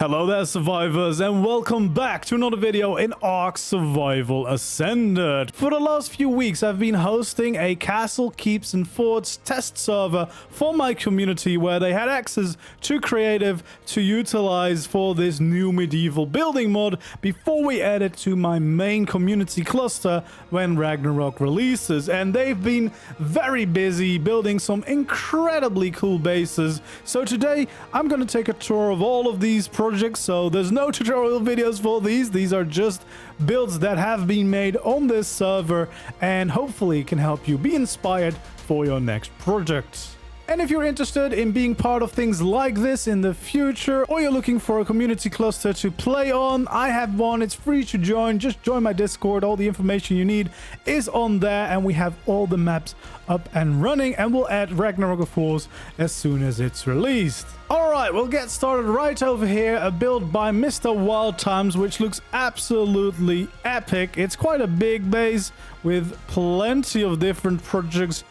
Hello there, survivors, and welcome back to another video in ARK Survival Ascended. For the last few weeks, I've been hosting a castle, keeps, and forts test server for my community where they had access to creative to utilize for this new medieval building mod before we add it to my main community cluster when Ragnarok releases. And they've been very busy building some incredibly cool bases. So today, I'm going to take a tour of all of these projects. So there's no tutorial videos for these are just builds that have been made on this server and hopefully can help you be inspired for your next project. And if you're interested in being part of things like this in the future, or you're looking for a community cluster to play on, I have one. It's free to join. Just join my Discord. All the information you need is on there, and we have all the maps up and running, and we'll add Ragnarok of course as soon as it's released. Alright, we'll get started right over here. A build by Mr. Wild Times, which looks absolutely epic. It's quite a big base with plenty of different projects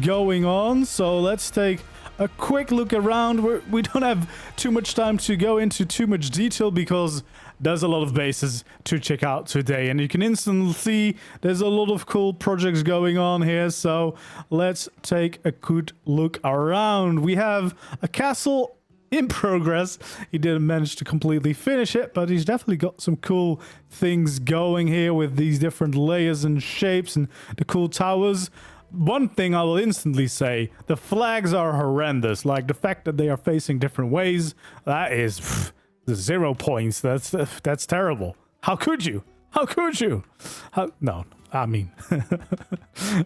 going on. So let's take a quick look around. We don't have too much time to go into too much detail because there's a lot of bases to check out today, and you can instantly see there's a lot of cool projects going on here. So let's take a good look around. We have a castle in progress. He didn't manage to completely finish it, but he's definitely got some cool things going here with these different layers and shapes and the cool towers. One thing I will instantly say, the flags are horrendous. Like the fact that they are facing different ways, that is 0 points. That's terrible. How could you? How could you? No, I mean,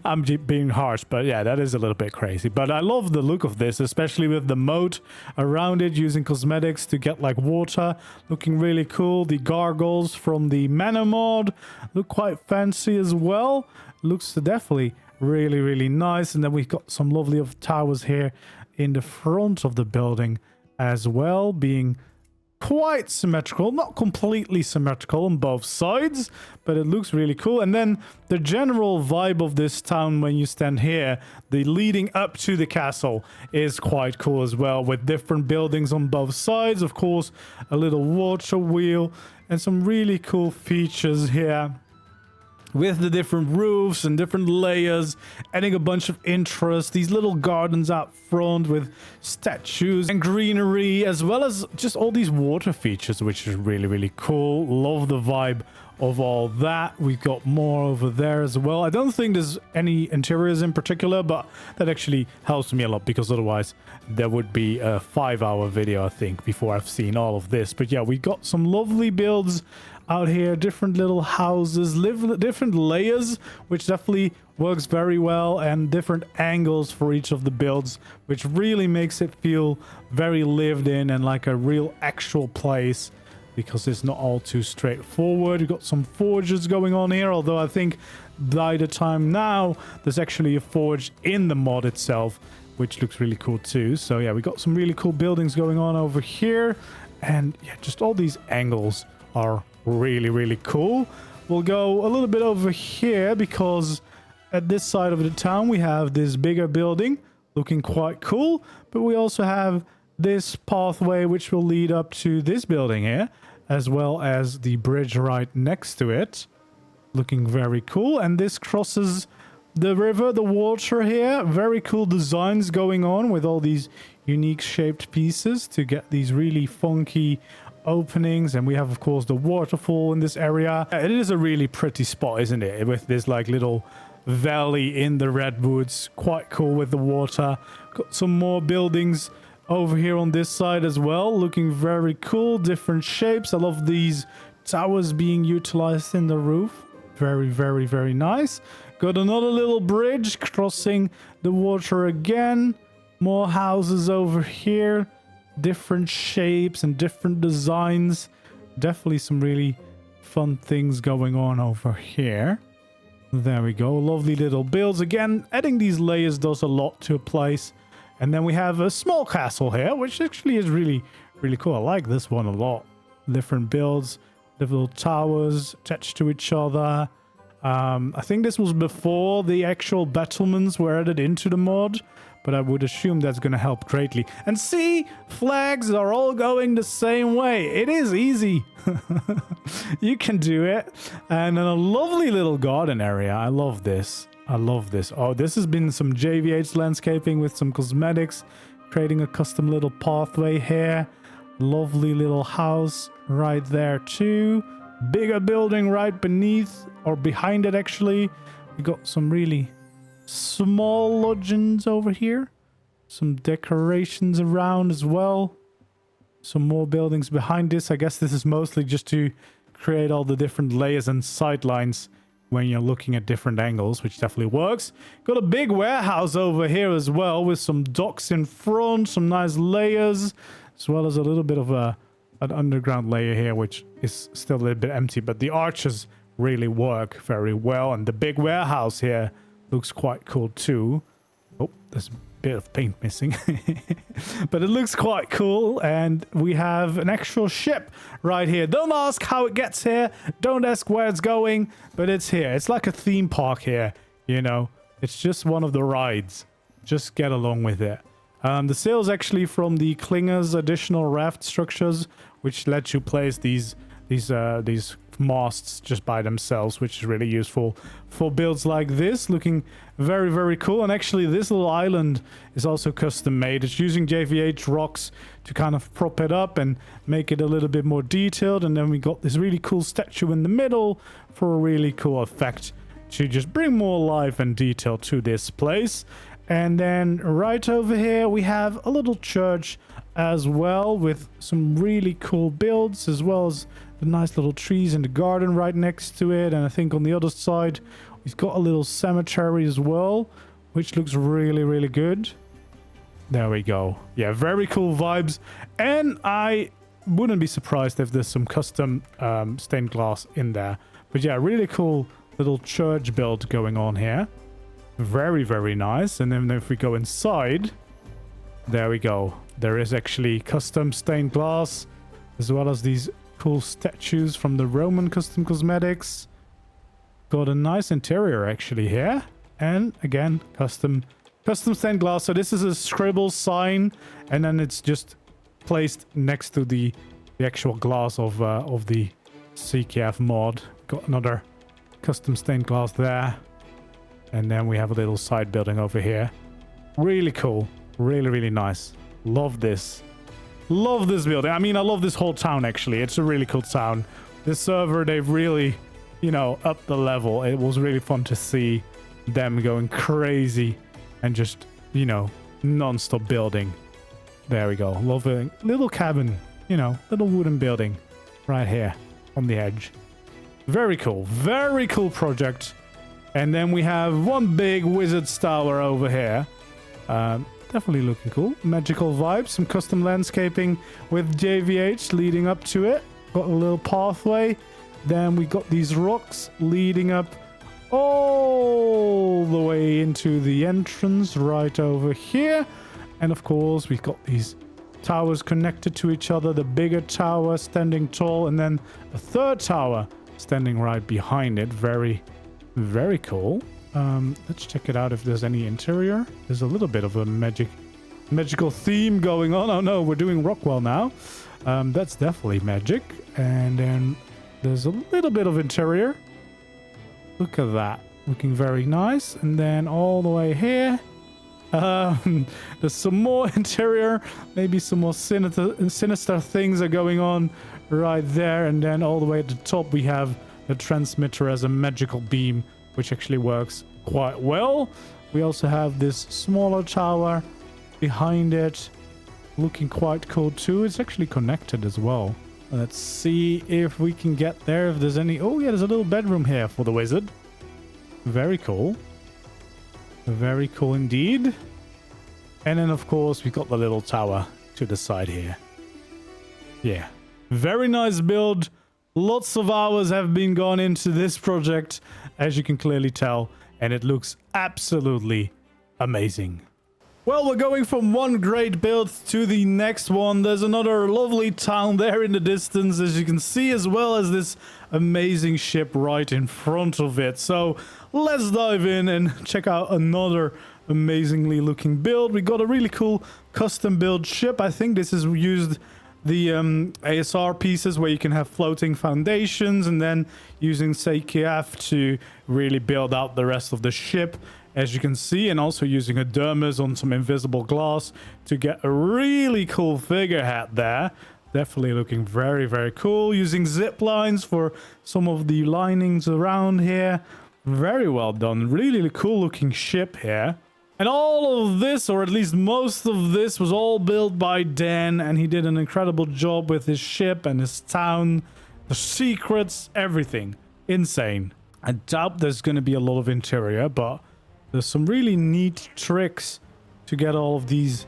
I'm being harsh, but yeah, that is a little bit crazy. But I love the look of this, especially with the moat around it, using cosmetics to get like water, looking really cool. The gargoyles from the mana mod look quite fancy as well. Looks definitely really nice. And then we've got some lovely towers here in the front of the building as well, being quite symmetrical, not completely symmetrical on both sides, but it looks really cool. And then the general vibe of this town when you stand here, the leading up to the castle, is quite cool as well, with different buildings on both sides. Of course, a little water wheel and some really cool features here with the different roofs and different layers, adding a bunch of interest. These little gardens out front with statues and greenery, as well as just all these water features, which is really cool. Love the vibe of all that. We've got more over there as well. I don't think there's any interiors in particular, but that actually helps me a lot because otherwise there would be a 5-hour video, I think, before I've seen all of this. But yeah, we got some lovely builds out here, different little houses, different layers, which definitely works very well, and different angles for each of the builds, which really makes it feel very lived in and like a real actual place, because it's not all too straightforward. You've got some forges going on here, although I think by the time now there's actually a forge in the mod itself, which looks really cool too. So yeah, we got some really cool buildings going on over here, and yeah, just all these angles are really cool. We'll go a little bit over here because at this side of the town we have this bigger building looking quite cool, but we also have this pathway which will lead up to this building here, as well as the bridge right next to it, looking very cool. And this crosses the river, the water here. Very cool designs going on with all these unique shaped pieces to get these really funky openings. And we have, of course, the waterfall in this area. It is a really pretty spot, isn't it, with this like little valley in the redwoods. Quite cool with the water. Got some more buildings over here on this side as well, looking very cool. Different shapes. I love these towers being utilized in the roof. Very nice. Got another little bridge crossing the water again. More houses over here, different shapes and different designs. Definitely some really fun things going on over here. There we go. Lovely little builds. Again, adding these layers does a lot to a place. And then we have a small castle here, which actually is really cool. I like this one a lot. Different builds, different little towers attached to each other. I think this was before the actual battlements were added into the mod, but I would assume that's going to help greatly. And see, flags are all going the same way. It is easy. You can do it. And then a lovely little garden area. I love this. I love this. Oh, this has been some JVH landscaping with some cosmetics, creating a custom little pathway here. Lovely little house right there too. Bigger building right beneath or behind it actually. We got some really small lodgings over here. Some decorations around as well. Some more buildings behind this. I guess this is mostly just to create all the different layers and sidelines when you're looking at different angles, which definitely works. Got a big warehouse over here as well with some docks in front, some nice layers, as well as a little bit of an underground layer here, which is still a little bit empty, but the arches really work very well. And the big warehouse here looks quite cool too. Oh, there's a bit of paint missing. But it looks quite cool. And we have an actual ship right here. Don't ask how it gets here. Don't ask where it's going, but it's here. It's like a theme park here, you know. It's just one of the rides. Just get along with it. The sail's actually from the Klinger's additional raft structures, which let you place these masts just by themselves, which is really useful for builds like this. Looking very, very cool. And actually this little island is also custom made. It's using JVH rocks to kind of prop it up and make it a little bit more detailed. And then we got this really cool statue in the middle for a really cool effect to just bring more life and detail to this place. And then right over here we have a little church as well with some really cool builds, as well as the nice little trees in the garden right next to it. And I think on the other side we've got a little cemetery as well, which looks really, really good. There we go. Yeah, very cool vibes. And I wouldn't be surprised if there's some custom stained glass in there. But yeah, really cool little church build going on here. Very, very nice. And then if we go inside, there we go. There is actually custom stained glass, as well as these cool statues from the Roman custom cosmetics. Got a nice interior actually here. And again, custom stained glass. So this is a scribble sign, and then it's just placed next to the actual glass of the CKF mod. Got another custom stained glass there. And then we have a little side building over here. Really cool. Really, really nice. Love this. Love this building. I mean, I love this whole town, actually. It's a really cool town. This server, they've really, you know, upped the level. It was really fun to see them going crazy and just, you know, non-stop building. There we go. Love it. Little cabin, you know, little wooden building right here on the edge. Very cool. Very cool project. And then we have one big wizard's tower over here. Definitely looking cool. Magical vibes. Some custom landscaping with JVH leading up to it. Got a little pathway. Then we got these rocks leading up all the way into the entrance right over here. And of course, we've got these towers connected to each other. The bigger tower standing tall, and then a third tower standing right behind it. Very, very cool. Let's check it out if there's any interior. There's a little bit of a magical theme going on. Oh no, we're doing Rockwell now. That's definitely magic. And then there's a little bit of interior. Look at that. Looking very nice. And then all the way here. There's some more interior. Maybe some more sinister things are going on right there. And then all the way at the top we have the transmitter as a magical beam, which actually works quite well. We also have this smaller tower behind it, looking quite cool too. It's actually connected as well. Let's see if we can get there, if there's any... Oh yeah, there's a little bedroom here for the wizard. Very cool. Very cool indeed. And then of course we got the little tower to the side here. Yeah, very nice build. Lots of hours have been gone into this project, as you can clearly tell, and it looks absolutely amazing. Well, we're going from one great build to the next one. There's another lovely town there in the distance, as you can see, as well as this amazing ship right in front of it. So let's dive in and check out another amazingly looking build. We got a really cool custom build ship. I think this is used the ASR pieces where you can have floating foundations and then using CKF to really build out the rest of the ship, as you can see, and also using a dermis on some invisible glass to get a really cool figurehead there. Definitely looking very, very cool. Using zip lines for some of the linings around here. Very well done. Really cool looking ship here. And all of this, or at least most of this, was all built by Dan, and he did an incredible job with his ship and his town, the secrets, everything. Insane. I doubt there's going to be a lot of interior, but there's some really neat tricks to get all of these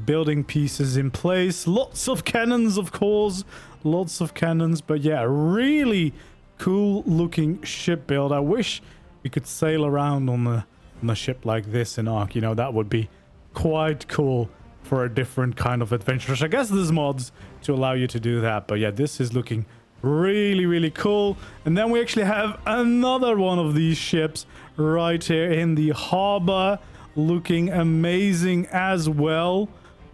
building pieces in place. Lots of cannons, of course. Lots of cannons, but yeah, really cool looking ship build. I wish we could sail around on a ship like this in ARK. You know, that would be quite cool for a different kind of adventure. I guess there's mods to allow you to do that, but yeah, this is looking really cool. And then we actually have another one of these ships right here in the harbor, looking amazing as well.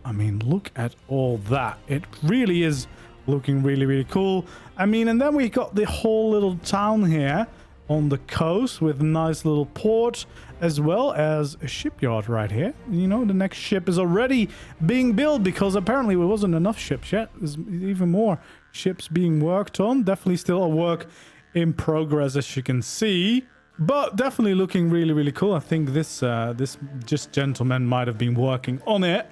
I mean, look at all that. It really is looking really cool. I mean, and then we got the whole little town here on the coast with a nice little port, as well as a shipyard right here. You know, the next ship is already being built because apparently there wasn't enough ships yet. There's even more ships being worked on. Definitely still a work in progress, as you can see, but definitely looking really cool. I think this just gentleman might have been working on it.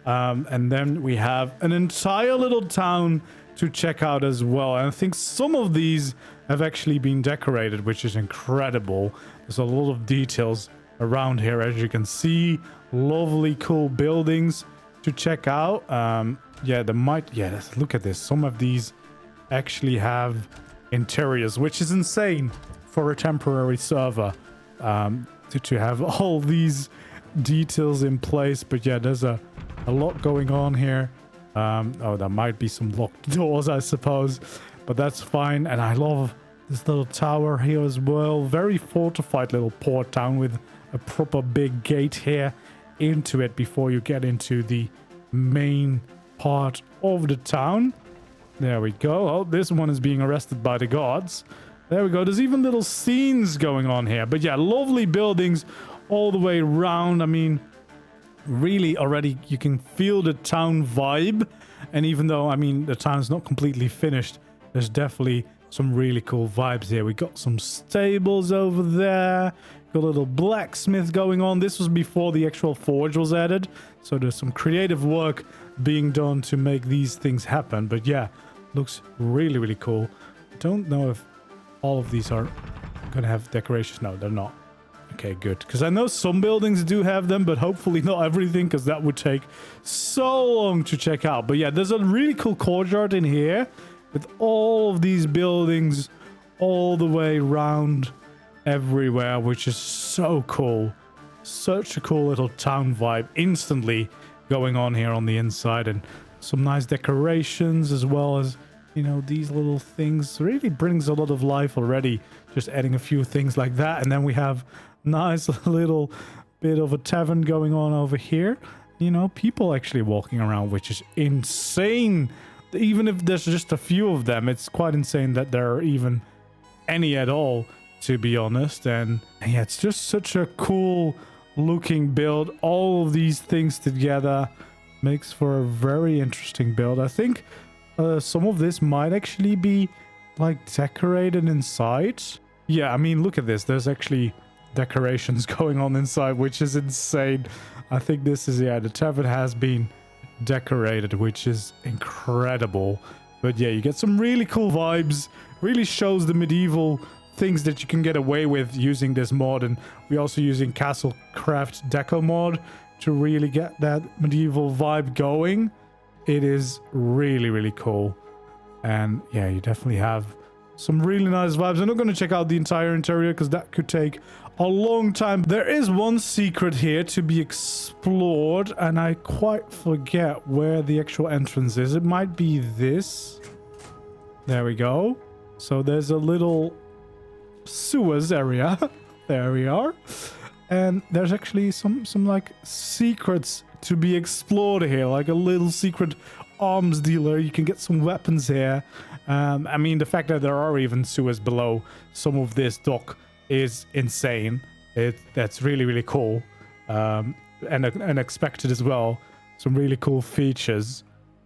And then we have an entire little town to check out as well. And I think some of these have actually been decorated, which is incredible. There's a lot of details around here, as you can see. Lovely, cool buildings to check out. Let's look at this. Some of these actually have interiors, which is insane for a temporary server, to have all these details in place. But yeah, there's a lot going on here. There might be some locked doors, I suppose, but that's fine. And I love this little tower here as well. Very fortified little port town with a proper big gate here into it before you get into the main part of the town. There we go. Oh, this one is being arrested by the guards. There we go. There's even little scenes going on here. But yeah, lovely buildings all the way around. I mean, really already you can feel the town vibe. And even though, I mean, the town's not completely finished, there's definitely some really cool vibes here. We got some stables over there. Got a little blacksmith going on. This was before the actual forge was added. So there's some creative work being done to make these things happen. But yeah, looks really cool. I don't know if all of these are gonna have decorations. No, they're not. Okay, good. Because I know some buildings do have them, but hopefully not everything, because that would take so long to check out. But yeah, there's a really cool courtyard in here with all of these buildings all the way around everywhere, which is so cool. Such a cool little town vibe instantly going on here on the inside, and some nice decorations as well as, you know, these little things. Really brings a lot of life already, just adding a few things like that. And then we have nice little bit of a tavern going on over here. You know, people actually walking around, which is insane. Even if there's just a few of them, it's quite insane that there are even any at all, to be honest. And yeah, it's just such a cool looking build. All of these things together makes for a very interesting build. I think some of this might actually be like decorated inside. Yeah, I mean, look at this. There's actually decorations going on inside, which is insane. I think this is, yeah, the tavern has been decorated, which is incredible. But yeah, you get some really cool vibes. Really shows the medieval things that you can get away with using this mod. And we're also using Castle Craft Deco mod to really get that medieval vibe going. It is really cool. And yeah, you definitely have Some really nice vibes. I'm not going to check out the entire interior because that could take a long time. There is one secret here to be explored, and I quite forget where the actual entrance is. It might be this. There we go. So there's a little sewers area. There we are. And there's actually some like secrets to be explored here, like a little secret arms dealer. You can get some weapons here. I mean, the fact that there are even sewers below some of this dock is insane. That's really, really cool. And unexpected as well. Some really cool features.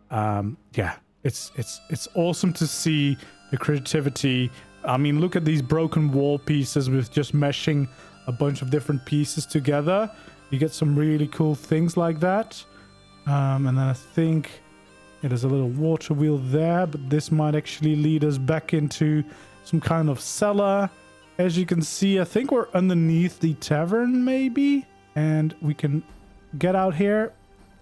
Yeah, it's awesome to see the creativity. I mean, look at these broken wall pieces with just meshing a bunch of different pieces together. You get some really cool things like that. And then I think there's a little water wheel there, but this might actually lead us back into some kind of cellar. As you can see, I think we're underneath the tavern, maybe. And we can get out here.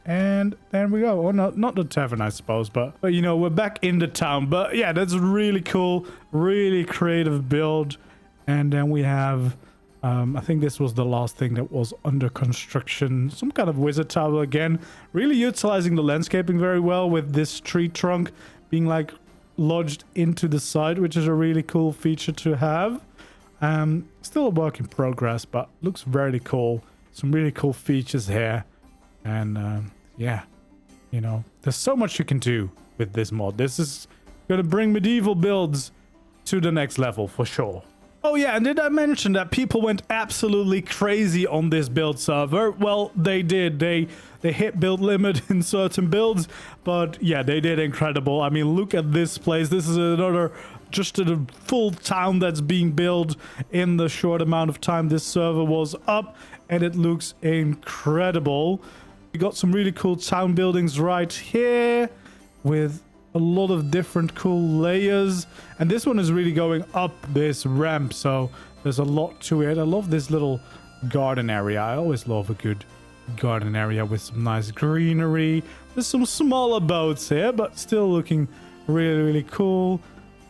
And there we go. Or not the tavern, I suppose, but you know, we're back in the town. But yeah, that's really cool. Really creative build. And then we have, I think this was the last thing that was under construction. Some kind of wizard tower again. Really utilizing the landscaping very well with this tree trunk being like lodged into the side, which is a really cool feature to have. Still a work in progress, but looks very cool. Some really cool features here. And yeah, you know, there's so much you can do with this mod. This is going to bring medieval builds to the next level for sure. Oh yeah, and did I mention that people went absolutely crazy on this build server? Well, they did. They hit build limit in certain builds, but yeah, they did incredible. I mean, look at this place. This is another, just a full town that's being built in the short amount of time this server was up, and it looks incredible. We got some really cool town buildings right here with a lot of different cool layers, and this one is really going up this ramp, so there's a lot to it. I love this little garden area. I always love a good garden area with some nice greenery. There's some smaller boats here, but still looking really, really cool.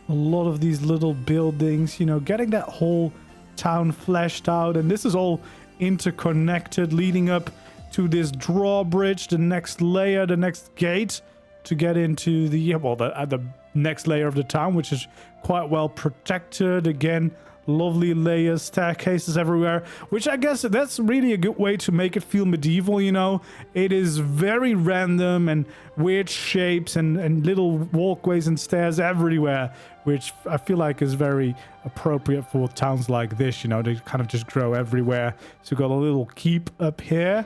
A lot of these little buildings, you know, getting that whole town fleshed out, and this is all interconnected, leading up to this drawbridge, the next layer, the next gate to get into the next layer of the town, which is quite well protected. Again, lovely layers, staircases everywhere, which I guess that's really a good way to make it feel medieval, you know. It is very random and weird shapes and little walkways and stairs everywhere, which I feel like is very appropriate for towns like this, you know. They kind of just grow everywhere. So we've got a little keep up here,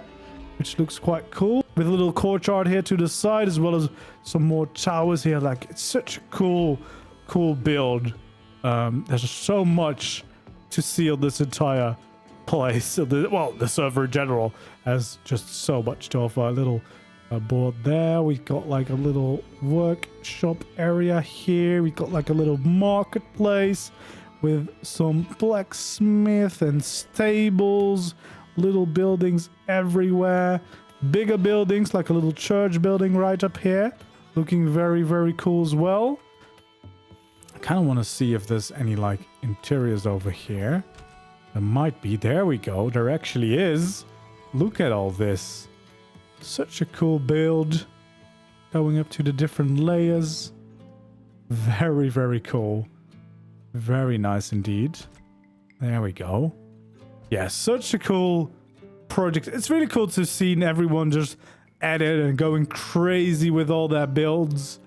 which looks quite cool, with a little courtyard here to the side, as well as some more towers here. Like, it's such a cool build. There's so much to see on this entire place. The server in general has just so much to offer. A little board there. We've got like a little workshop area here. We've got like a little marketplace with some blacksmith and stables. Little buildings everywhere. Bigger buildings, like a little church building right up here. Looking very, very cool as well. I kind of want to see if there's any like interiors over here. There might be. There we go. There actually is. Look at all this. Such a cool build. Going up to the different layers. Very, very cool. Very nice indeed. There we go. Yeah, such a cool project. It's really cool to see everyone just at it and going crazy with all their builds.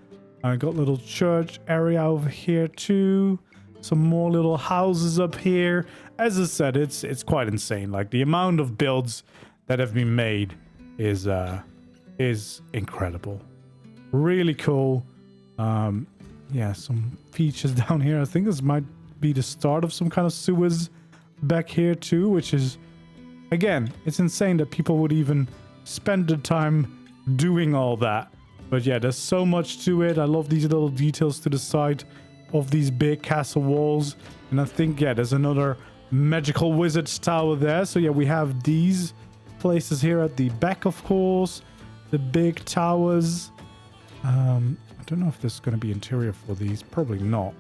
I got a little church area over here too. Some more little houses up here. As I said, it's quite insane. Like, the amount of builds that have been made is incredible. Really cool. Yeah, some features down here. I think this might be the start of some kind of sewers back here too, which is, again, it's insane that people would even spend the time doing all that. But yeah, there's so much to it. I love these little details to the side of these big castle walls. And I think, yeah, there's another magical wizard's tower there. So yeah, we have these places here at the back, of course, the big towers. I don't know if there's going to be interior for these. Probably not.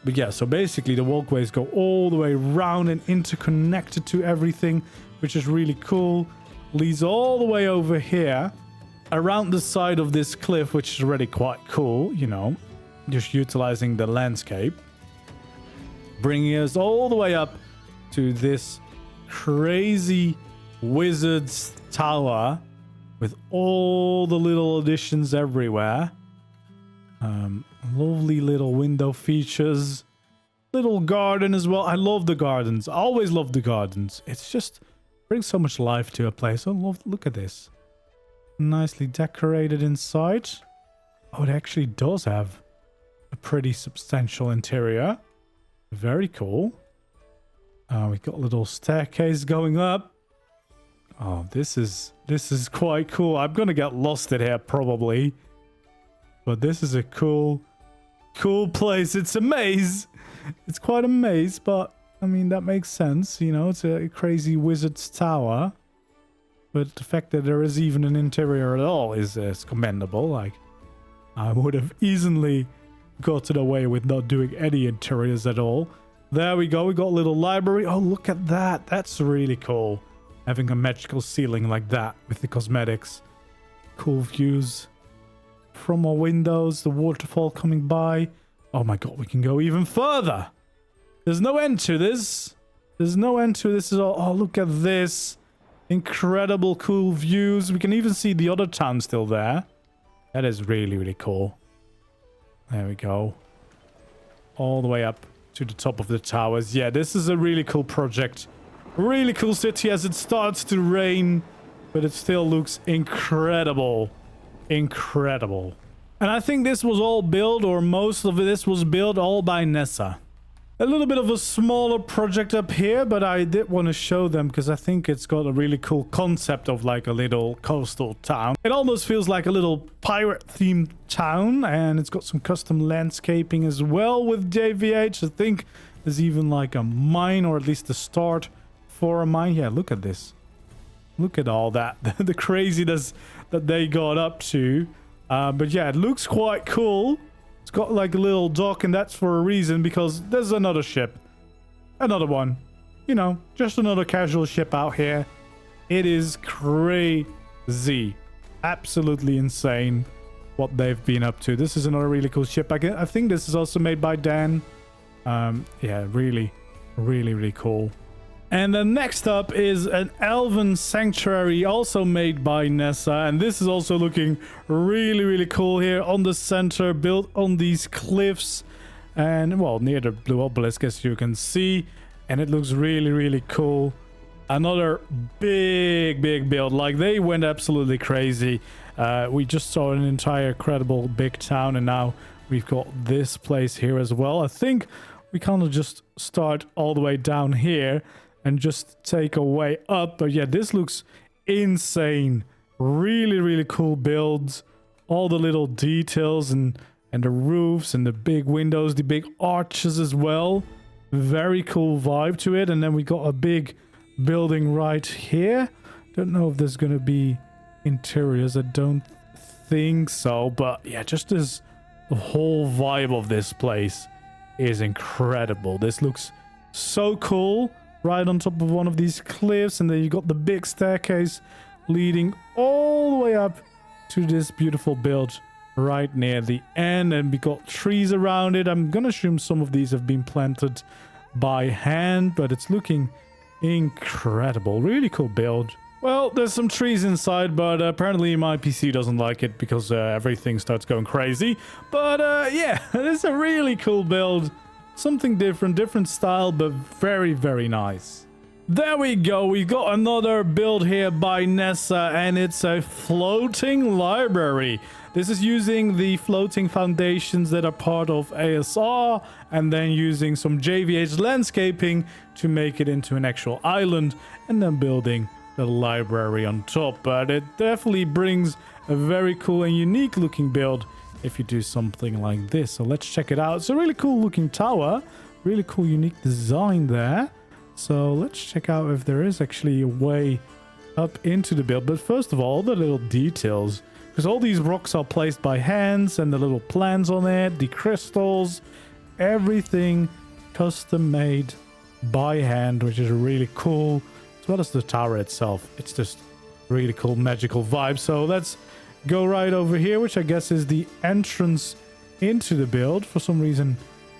But yeah, so basically the walkways go all the way around and interconnected to everything, which is really cool. Leads all the way over here around the side of this cliff, which is already quite cool, you know, just utilizing the landscape. Bringing us all the way up to this crazy wizard's tower with all the little additions everywhere. Lovely little window features. Little garden as well. I love the gardens. I always love the gardens. It's just brings so much life to a place. I love, look at this. Nicely decorated inside. Oh, it actually does have a pretty substantial interior. Very cool. We've got a little staircase going up. Oh, this is quite cool. I'm gonna get lost in here probably. But this is a cool place. It's a maze. It's quite a maze, but I mean, that makes sense. You know, it's a crazy wizard's tower. But the fact that there is even an interior at all is commendable. Like, I would have easily gotten away with not doing any interiors at all. There we go. We got a little library. Oh, look at that. That's really cool. Having a magical ceiling like that with the cosmetics. Cool views from our windows. The waterfall coming by. Oh my god, we can go even further. There's no end to this. There's no end to this at all. Oh, look at this. Incredible cool views. We can even see the other town still there. That is really, really cool. There we go. All the way up to the top of the towers. Yeah, this is a really cool project. Really cool city as it starts to rain. But it still looks incredible. Incredible. And I think this was all built, or most of this was built all by Nessa. A little bit of a smaller project up here, but I did want to show them because I think it's got a really cool concept of like a little coastal town. It almost feels like a little pirate-themed town, and it's got some custom landscaping as well with JVH. I think there's even like a mine, or at least the start for a mine. Yeah, look at this. Look at all that. The craziness that they got up to. But yeah, it looks quite cool. It's got like a little dock, and that's for a reason, because there's another ship. Another one. You know, just another casual ship out here. It is crazy. Absolutely insane what they've been up to. This is another really cool ship. I think this is also made by Dan. Yeah, really, really, really cool. And then next up is an Elven Sanctuary, also made by Nessa. And this is also looking really, really cool here on the center, built on these cliffs. And, well, near the blue obelisk, as you can see. And it looks really, really cool. Another big, big build. Like, they went absolutely crazy. We just saw an entire incredible big town. And now we've got this place here as well. I think we kind of just start all the way down here and just take a way up. But yeah, this looks insane. Really, really cool builds. All the little details and the roofs and the big windows, the big arches as well. Very cool vibe to it. And then we got a big building right here. Don't know if there's going to be interiors. I don't think so. But yeah, just as the whole vibe of this place is incredible. This looks so cool. Right on top of one of these cliffs, and then you got the big staircase leading all the way up to this beautiful build right near the end. And we got trees around it. I'm gonna assume some of these have been planted by hand, but it's looking incredible. Really cool build. Well, there's some trees inside, but apparently my PC doesn't like it because everything starts going crazy. But yeah, it's a really cool build. Something different style, but very, very nice. There we go. We got another build here by Nessa, and it's a floating library. This is using the floating foundations that are part of ASR, and then using some JVH landscaping to make it into an actual island, and then building the library on top. But it definitely brings a very cool and unique looking build if you do something like this. So let's check it out. It's a really cool looking tower. Really cool, unique design there. So let's check out if there is actually a way up into the build. But first of all, the little details. Because all these rocks are placed by hands, and the little plants on it, the crystals. everything custom made by hand, which is really cool, as well as the tower itself. It's just really cool magical vibe. So let's go right over here, which I guess is the entrance into the build. For some reason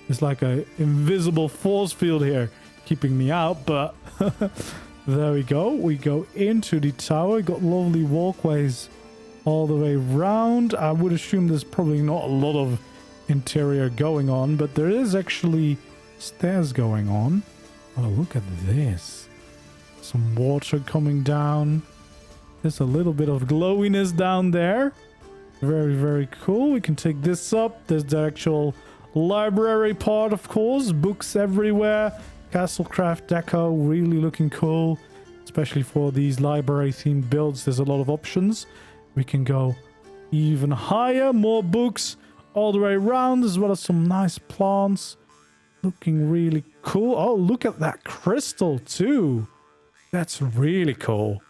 it's like a invisible force field here keeping me out, but there we go. We go into the tower. Got lovely walkways all the way around. I would assume there's probably not a lot of interior going on, but there is actually stairs going on. Oh, look at this. Some water coming down. There's a little bit of glowiness down there. Very, very cool. We can take this up. There's the actual library part, of course. Books everywhere. Castlecraft deco, really looking cool. Especially for these library themed builds, there's a lot of options. We can go even higher. More books all the way around, as well as some nice plants. Looking really cool. Oh, look at that crystal too. That's really cool.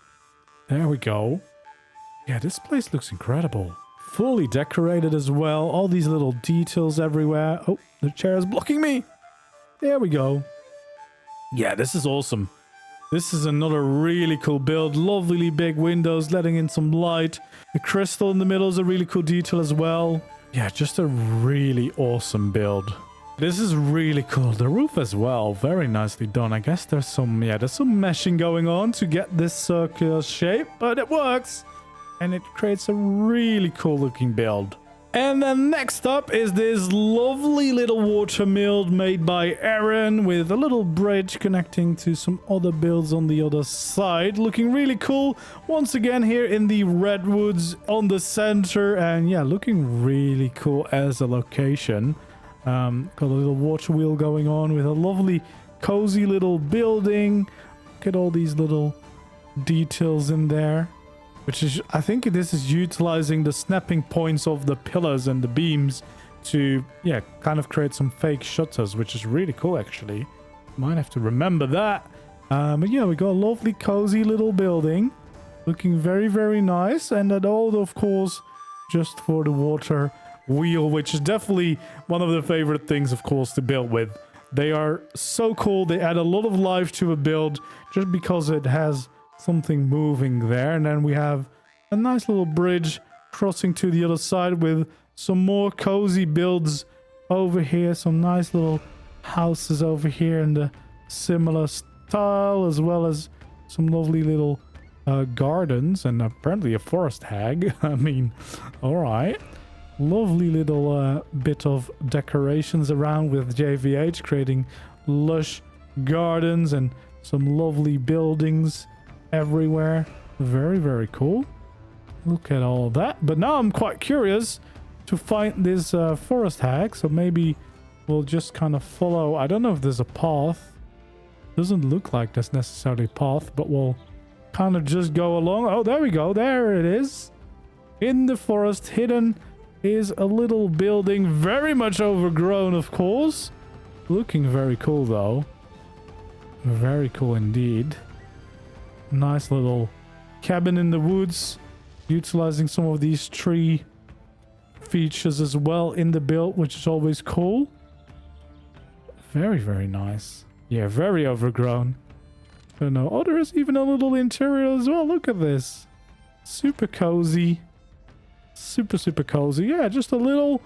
There we go. Yeah, this place looks incredible. Fully decorated as well. All these little details everywhere. Oh, the chair is blocking me. There we go. Yeah, this is awesome. This is another really cool build. Lovely big windows letting in some light. The crystal in the middle is a really cool detail as well. Yeah, just a really awesome build. This is really cool. The roof as well, very nicely done. I guess there's some meshing going on to get this circular shape, but it works. And it creates a really cool looking build. And then next up is this lovely little water mill made by Aaron with a little bridge connecting to some other builds on the other side. Looking really cool. Once again here in the redwoods on the center. And yeah, looking really cool as a location. Got a little water wheel going on with a lovely cozy little building. Look at all these little details in there. Which is, I think this is utilizing the snapping points of the pillars and the beams to, yeah, kind of create some fake shutters, which is really cool, actually. Might have to remember that. But yeah, we got a lovely, cozy little building. Looking very, very nice. And that all, of course, just for the water wheel, which is definitely one of the favorite things, of course, to build with. They are so cool. They add a lot of life to a build just because it has something moving there. And then we have a nice little bridge crossing to the other side with some more cozy builds over here. Some nice little houses over here in the similar style, as well as some lovely little gardens and apparently a forest hag. I mean, all right. Lovely little bit of decorations around with JVH, creating lush gardens and some lovely buildings everywhere. Very, very cool. Look at all that. But now I'm quite curious to find this forest hag, so maybe we'll just kind of follow. I don't know if there's a path. Doesn't look like there's necessarily a path, but we'll kind of just go along. Oh, there we go. There it is. In the forest, hidden is a little building, very much overgrown, of course. Looking very cool, though. Very cool indeed. Nice little cabin in the woods, utilizing some of these tree features as well in the build, which is always cool. Very, very nice. Yeah, very overgrown. Don't know. Oh, there is even a little interior as well. Look at this. Super cozy. Super, super cozy. Yeah, just a little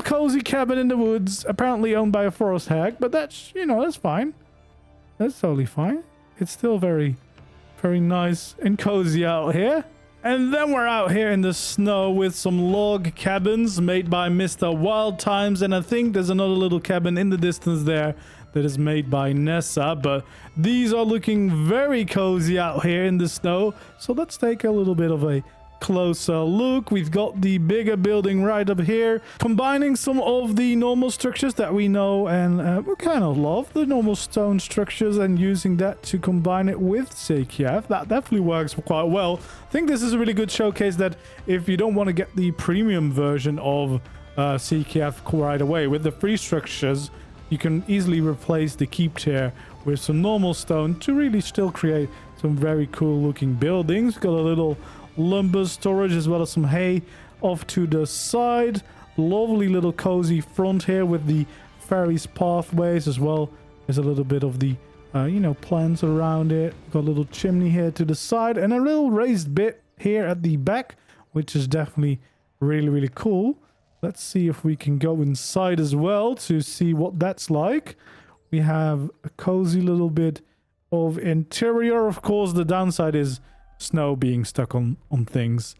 cozy cabin in the woods, apparently owned by a forest hag, but that's, you know, that's fine. That's totally fine. It's still very, very nice and cozy out here. And then we're out here in the snow with some log cabins made by Mr. Wild Times, and I think there's another little cabin in the distance there that is made by Nessa, but these are looking very cozy out here in the snow. So let's take a little bit of a closer look. We've got the bigger building right up here, combining some of the normal structures that we know and we kind of love, the normal stone structures, and using that to combine it with CKF. That definitely works quite well. I think this is a really good showcase that if you don't want to get the premium version of CKF right away with the free structures, you can easily replace the keep tier with some normal stone to really still create some very cool looking buildings. Got a little lumber storage as well as some hay off to the side. Lovely little cozy front here with the various pathways as well. There's a little bit of the, plants around it. Got a little chimney here to the side and a little raised bit here at the back, which is definitely really, really cool. Let's see if we can go inside as well to see what that's like. We have a cozy little bit of interior. Of course, the downside is snow being stuck on things,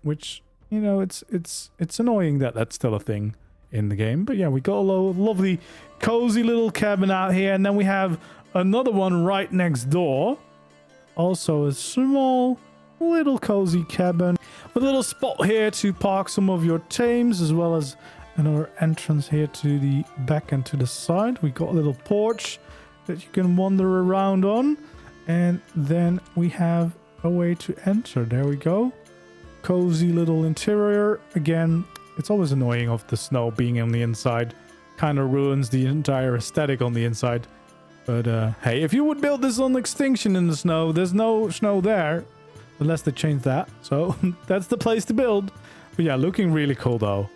which, it's annoying that that's still a thing in the game. But yeah, we got a lovely cozy little cabin out here, and then we have another one right next door. Also a small little cozy cabin with a little spot here to park some of your tames, as well as another entrance here to the back and to the side. We got a little porch that you can wander around on, and then we have a way to enter. There we go. Cozy little interior. Again, it's always annoying of the snow being on the inside. Kind of ruins the entire aesthetic on the inside. But hey, if you would build this on Extinction in the snow, there's no snow there. Unless they change that. So that's the place to build. But yeah, looking really cool though.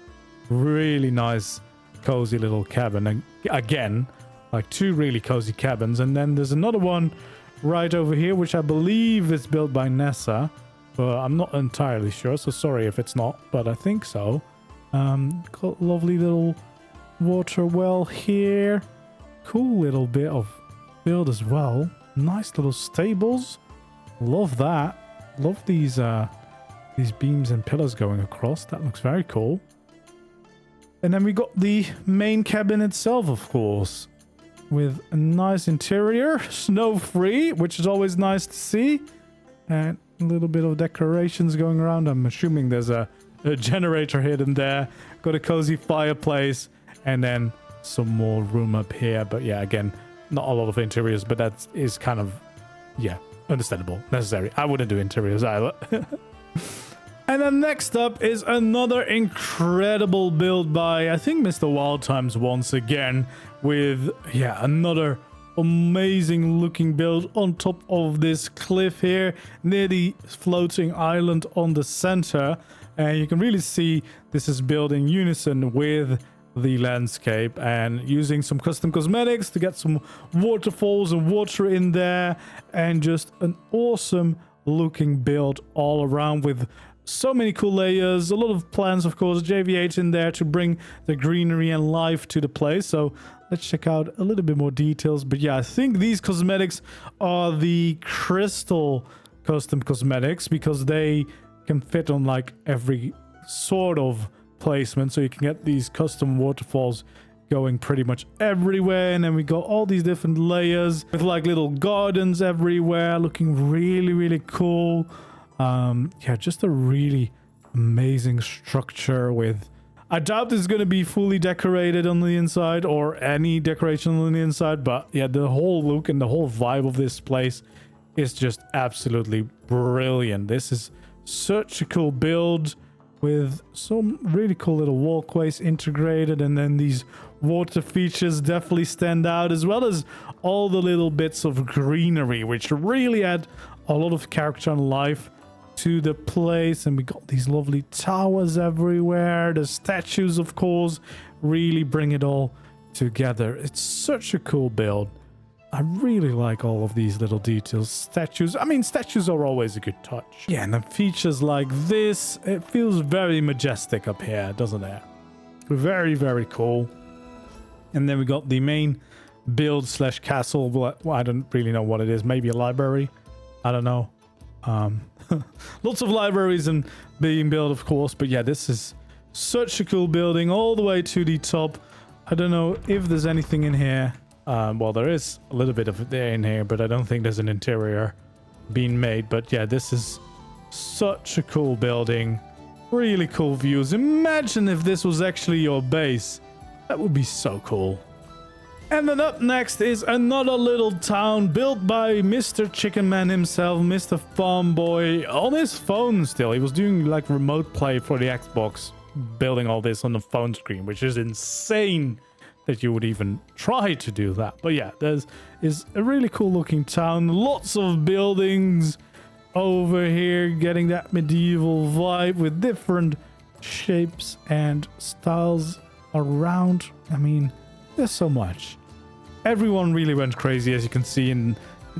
Really nice, cozy little cabin. And again, like two really cozy cabins. And then there's another one right over here, which I believe is built by Nessa. But I'm not entirely sure, so sorry if it's not, but I think so. Got lovely little water well here. Cool little bit of build as well. Nice little stables. Love that. Love these beams and pillars going across. That looks very cool. And then we got the main cabin itself, of course, with a nice interior, snow-free, which is always nice to see. And a little bit of decorations going around. I'm assuming there's a generator hidden there. Got a cozy fireplace, and then some more room up here. But yeah, again, not a lot of interiors, but that is kind of, yeah, understandable, necessary. I wouldn't do interiors either. And then next up is another incredible build by, I think, Mr. Wild Times once again, with, yeah, another amazing looking build on top of this cliff here near the floating island on the center. And you can really see this is built in unison with the landscape and using some custom cosmetics to get some waterfalls and water in there, and just an awesome looking build all around with so many cool layers, a lot of plants, of course, JVH in there to bring the greenery and life to the place. So let's check out a little bit more details. But yeah, I think these cosmetics are the crystal custom cosmetics because they can fit on like every sort of placement, so you can get these custom waterfalls going pretty much everywhere. And then we got all these different layers with like little gardens everywhere, looking really, really cool. Yeah, just a really amazing structure with, I doubt it's going to be fully decorated on the inside or any decoration on the inside, but yeah, the whole look and the whole vibe of this place is just absolutely brilliant. This is such a cool build with some really cool little walkways integrated, and then these water features definitely stand out, as well as all the little bits of greenery which really add a lot of character and life to the place. And we got these lovely towers everywhere. The statues, of course, really bring it all together. It's such a cool build. I really like all of these little details. Statues, I mean, statues are always a good touch. Yeah, and then features like this, it feels very majestic up here, doesn't it? Very, very cool. And then we got the main build slash castle. Well, I don't really know what it is. Maybe a library? I don't know. Lots of libraries and being built, of course. But yeah, this is such a cool building all the way to the top. I don't know if there's anything in here. Well, there is a little bit of it there in here, but I don't think there's an interior being made. But yeah, this is such a cool building. Really cool views. Imagine if this was actually your base. That would be so cool. And then up next is another little town built by Mr. Chicken Man himself, Mr. Farm Boy, on his phone still. He was doing like remote play for the Xbox, building all this on the phone screen, which is insane that you would even try to do that. But yeah, there's a really cool looking town. Lots of buildings over here, getting that medieval vibe with different shapes and styles around. I mean, There's so much. Everyone really went crazy, as you can see, and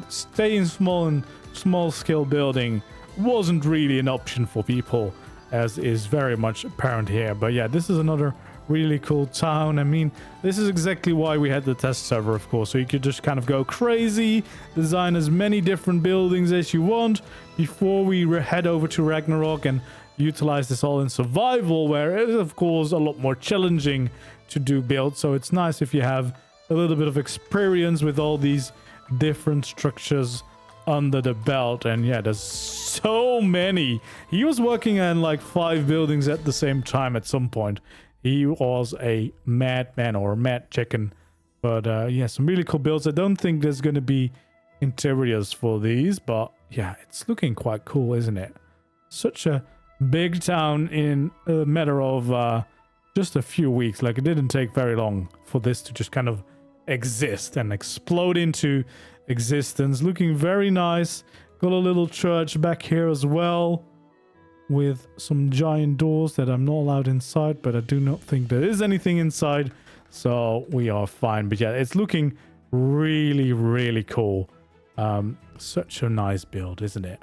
staying small and small scale building wasn't really an option for people, as is very much apparent here. But yeah, this is another really cool town. I mean, this is exactly why we had the test server, of course, so you could just kind of go crazy, design as many different buildings as you want before we head over to Ragnarok and utilize this all in survival, where it is of course a lot more challenging to do builds. So it's nice if you have a little bit of experience with all these different structures under the belt. And yeah, there's so many. He was working on like 5 buildings at the same time at some point. He was a madman or a mad chicken. But yeah, some really cool builds. I don't think there's going to be interiors for these, but yeah, it's looking quite cool, isn't it? Such a big town in a matter of just a few weeks. Like, it didn't take very long for this to just kind of exist and explode into existence. Looking very nice. Got a little church back here as well, with some giant doors that I'm not allowed inside, but I do not think there is anything inside, so we are fine. But yeah, it's looking really, really cool. Such a nice build, isn't it?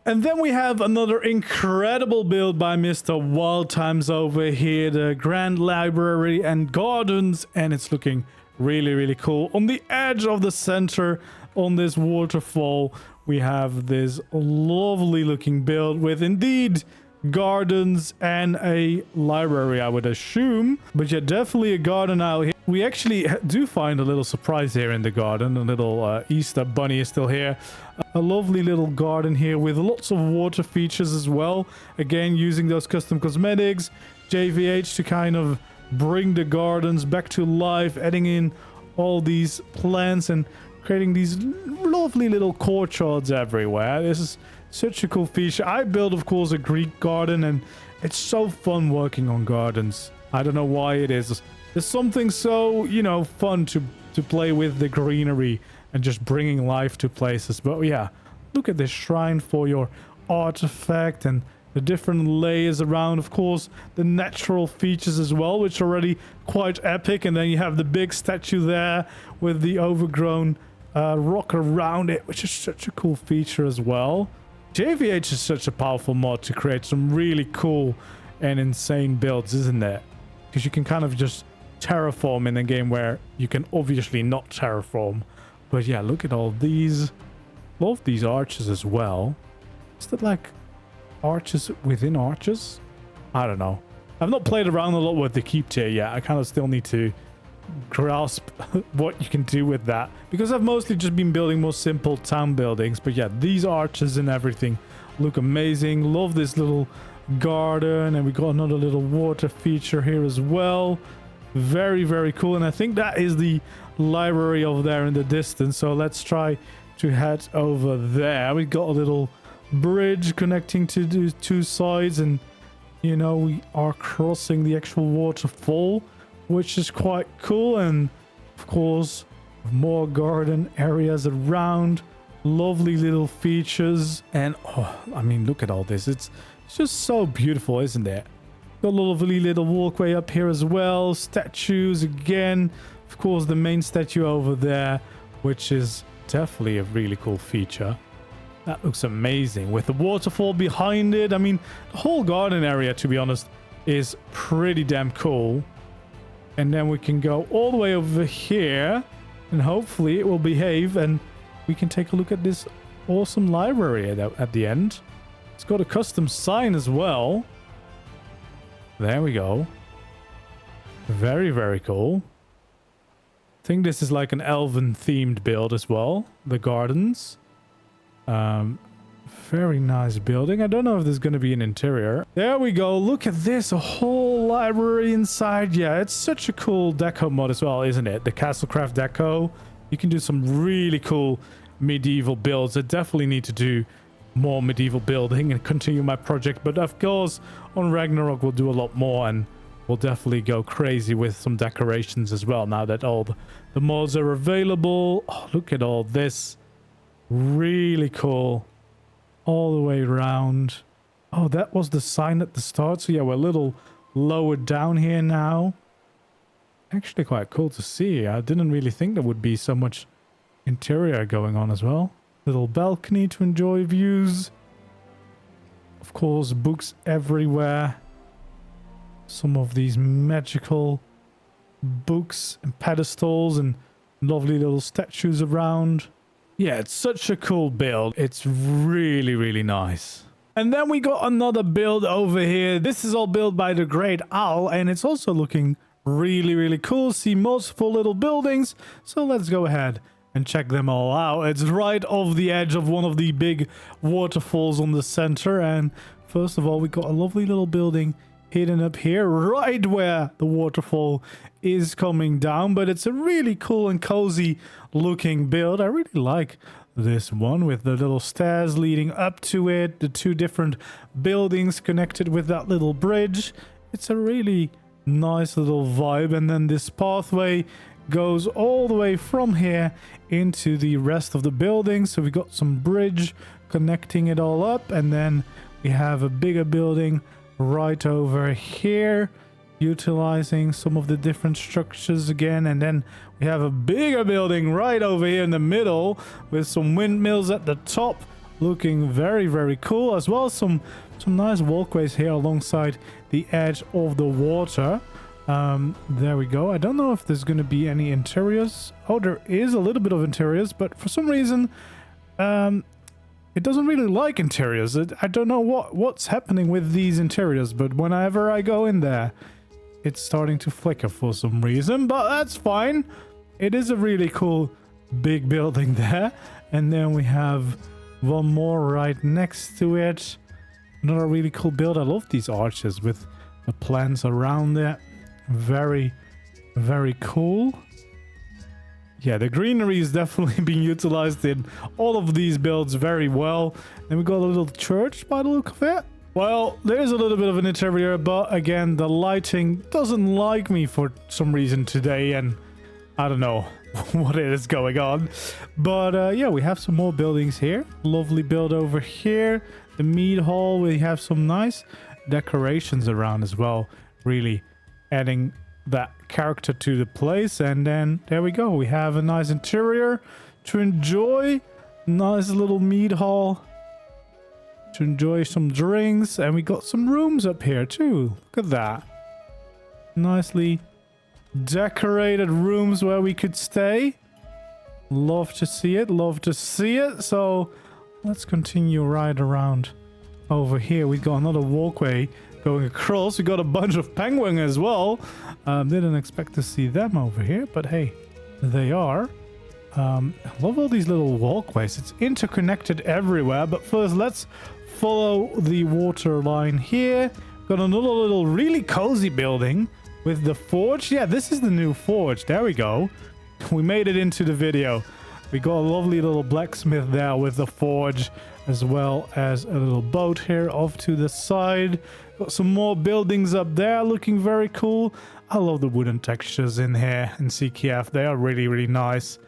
And then we have another incredible build by Mr. Wild Times over here, the Grand Library and Gardens, and it's looking really, really cool. On the edge of the center, on this waterfall, we have this lovely looking build with indeed gardens and a library, I would assume. But yeah, definitely a garden out here. We actually do find a little surprise here in the garden. A little Easter bunny is still here. A lovely little garden here with lots of water features as well. Again, using those custom cosmetics, JVH to kind of bring the gardens back to life, adding in all these plants and creating these lovely little courtyards everywhere. This is such a cool feature. I built, of course, a Greek garden, and it's so fun working on gardens. I don't know why it is. There's something so, you know, fun to play with the greenery and just bringing life to places. But yeah, look at this shrine for your artifact and the different layers around. Of course, the natural features as well, which are already quite epic. And then you have the big statue there with the overgrown rock around it, which is such a cool feature as well. JVH is such a powerful mod to create some really cool and insane builds, isn't it? Because you can kind of just terraform in a game where you can obviously not terraform. But yeah, look at all these. Love these arches as well. Is that like arches within arches? I don't know. I've not played around a lot with the keep tier yet. I kind of still need to grasp what you can do with that, because I've mostly just been building more simple town buildings. But yeah, these arches and everything look amazing. Love this little garden, and we got another little water feature here as well. Very, very cool. And I think that is the library over there in the distance, so let's try to head over there. We got a little bridge connecting to the 2 sides, and you know, we are crossing the actual waterfall, which is quite cool. And of course, more garden areas around, lovely little features. And oh, I mean, look at all this. It's just so beautiful, isn't it? Got a lovely little walkway up here as well. Statues again. Of course, the main statue over there, which is definitely a really cool feature. That looks amazing with the waterfall behind it. I mean, the whole garden area, to be honest, is pretty damn cool. And then we can go all the way over here, and hopefully it will behave, and we can take a look at this awesome library at the end. It's got a custom sign as well. There we go. Very, very cool. I think this is like an elven themed build as well. The gardens. Very nice building. I don't know if there's going to be an interior. There we go. Look at this. A whole library inside. Yeah, it's such a cool deco mod as well, isn't it? The Castlecraft deco. You can do some really cool medieval builds. I definitely need to do more medieval building and continue my project. But of course, on Ragnarok, we'll do a lot more, and we'll definitely go crazy with some decorations as well now that all the mods are available. Oh, look at all this. Really cool. All the way around. Oh, that was the sign at the start. So yeah, we're a little lower down here now. actually quite cool to see. I didn't really think there would be so much interior going on as well. Little balcony to enjoy views. Of course, books everywhere. Some of these magical books and pedestals and lovely little statues around. Yeah, it's such a cool build. It's really, really nice. And then we got another build over here. This is all built by the Great Owl, and it's also looking really, really cool. See multiple little buildings. So let's go ahead and check them all out. It's right off the edge of one of the big waterfalls on the center. And first of all, we got a lovely little building hidden up here, right where the waterfall is coming down. But it's a really cool and cozy looking build. I really like this one with the little stairs leading up to it, the two different buildings connected with that little bridge. It's a really nice little vibe. And then this pathway goes all the way from here into the rest of the building. So we got some bridge connecting it all up, and then we have a bigger building right over here utilizing some of the different structures again. And then we have a bigger building right over here in the middle with some windmills at the top, looking very, very cool, as well as some nice walkways here alongside the edge of the water. There we go. I don't know if there's going to be any interiors. Oh, there is a little bit of interiors, but for some reason it doesn't really like interiors. I don't know what's happening with these interiors, but whenever I go in there, it's starting to flicker for some reason, but that's fine. It is a really cool big building there. And then we have one more right next to it. Another really cool build. I love these arches with the plants around it. Very, very cool. Yeah, the greenery is definitely being utilized in all of these builds very well. Then we got a little church by the look of it. Well, there's a little bit of an interior, but again, the lighting doesn't like me for some reason today, and I don't know what is going on. But yeah, we have some more buildings here. Lovely build over here. The mead hall, we have some nice decorations around as well. Really adding that character to the place. And then there we go. We have a nice interior to enjoy. Nice little mead hall to enjoy some drinks. And we got some rooms up here too. Look at that. Nicely decorated rooms where we could stay. Love to see it. Love to see it. So let's continue right around over here. We got another walkway going across. We got a bunch of penguins as well. Didn't expect to see them over here, but hey, they are. I love all these little walkways. It's interconnected everywhere. But first, let's follow the water line here. Got another little really cozy building with the forge. Yeah, this is the new forge. There we go. We made it into the video. We got a lovely little blacksmith there with the forge, as well as a little boat here off to the side. Got some more buildings up there looking very cool. I love the wooden textures in here in CKF. They are really, really nice.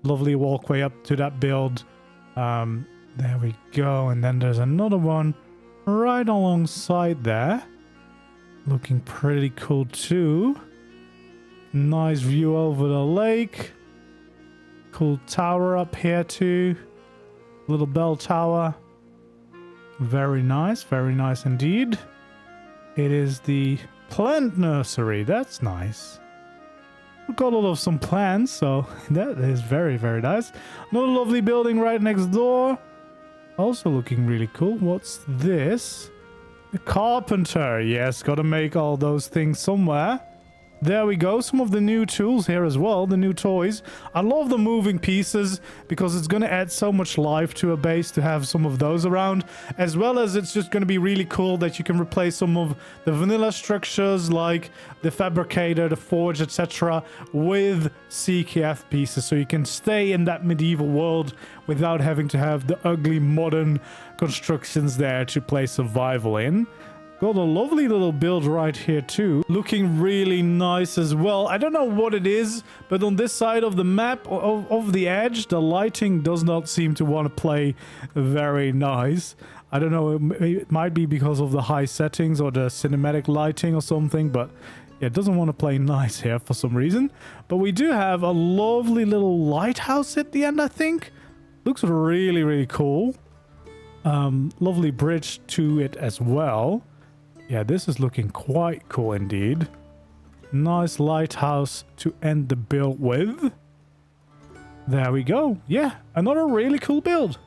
Lovely walkway up to that build. There we go. And then there's another one right alongside there. Looking pretty cool too. Nice view over the lake. Cool tower up here too. Little bell tower. Very nice indeed. It is the plant nursery. That's nice. We've got a lot of some plants, so that is very, very nice. Another lovely building right next door. Also looking really cool. What's this? The carpenter. Yes, gotta make all those things somewhere. There we go. Some of the new tools here as well. The new toys. I love the moving pieces because it's going to add so much life to a base to have some of those around. As well as it's just going to be really cool that you can replace some of the vanilla structures like the fabricator, the forge, etc. with CKF pieces. So you can stay in that medieval world without having to have the ugly modern constructions there to play survival in. Got a lovely little build right here too. Looking really nice as well. I don't know what it is, but on this side of the map, of the edge, the lighting does not seem to want to play very nice. I don't know, it might be because of the high settings or the cinematic lighting or something, but Yeah, it doesn't want to play nice here for some reason. But we do have a lovely little lighthouse at the end, I think. Looks really, really cool. Lovely bridge to it as well. Yeah, this is looking quite cool indeed. Nice lighthouse to end the build with. There we go. Yeah, another really cool build.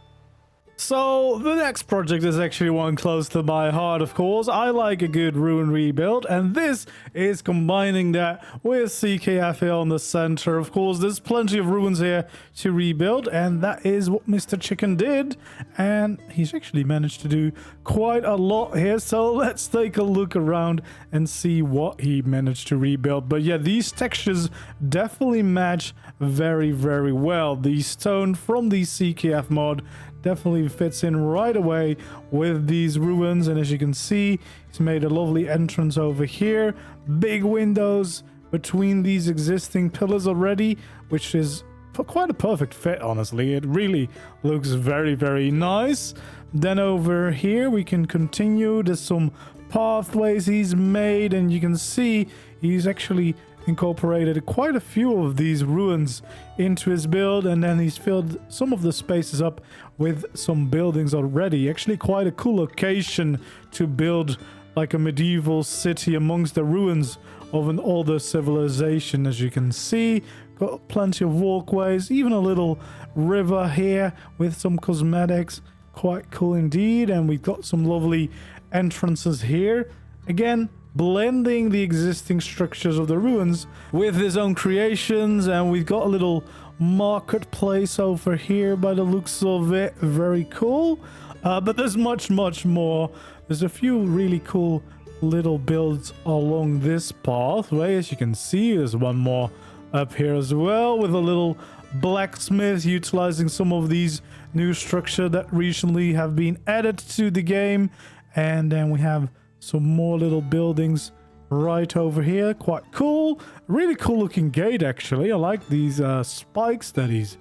So, the next project is actually one close to my heart, of course. I like a good ruin rebuild, and this is combining that with CKF here on the center. Of course, there's plenty of ruins here to rebuild, and that is what Mr. Chicken did. And he's actually managed to do quite a lot here, so let's take a look around and see what he managed to rebuild. But yeah, these textures definitely match very, very well. The stone from the CKF mod definitely fits in right away with these ruins, and as you can see, he's made a lovely entrance over here. Big windows between these existing pillars already, which is quite a perfect fit, honestly. It really looks very, very nice. Then over here we can continue. There's some pathways he's made, and you can see he's actually incorporated quite a few of these ruins into his build, and then he's filled some of the spaces up with some buildings already. Actually quite a cool location to build like a medieval city amongst the ruins of an older civilization. As you can see, got plenty of walkways, even a little river here with some cosmetics. Quite cool indeed. And we've got some lovely entrances here, again blending the existing structures of the ruins with his own creations. And we've got a little marketplace over here by the looks of it. Very cool. But there's much more. There's a few really cool little builds along this pathway. As you can see, there's one more up here as well with a little blacksmith, utilizing some of these new structure that recently have been added to the game. And then we have some more little buildings right over here. Quite cool. Really cool looking gate, actually. I like these spikes that he's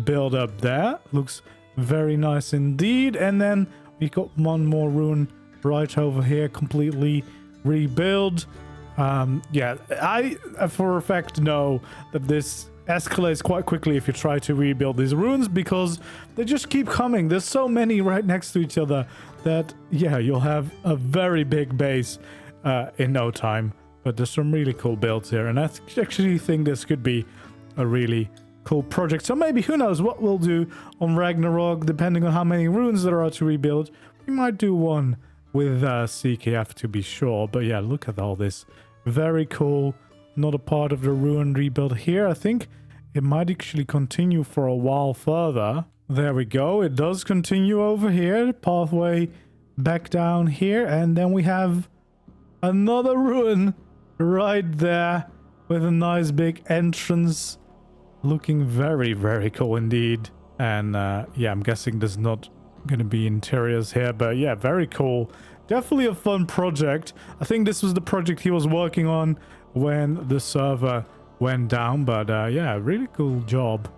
built up there. Looks very nice indeed. And then we got one more ruin right over here, completely rebuild. Yeah, I for a fact know that this escalates quite quickly if you try to rebuild these ruins, because they just keep coming. There's so many right next to each other that, yeah, you'll have a very big base in no time. But there's some really cool builds here, and I actually think this could be a really cool project. So maybe, who knows what we'll do on Ragnarok, depending on how many ruins there are to rebuild. We might do one with CKF to be sure. But yeah, look at all this. Very cool. Not a part of the ruin rebuild here. I think it might actually continue for a while further. There we go. It does continue over here. Pathway back down here. And then we have another ruin right there with a nice big entrance. Looking very, very cool indeed. And yeah, I'm guessing there's not going to be interiors here. But yeah, very cool. Definitely a fun project. I think this was the project he was working on when the server went down. But yeah, really cool job.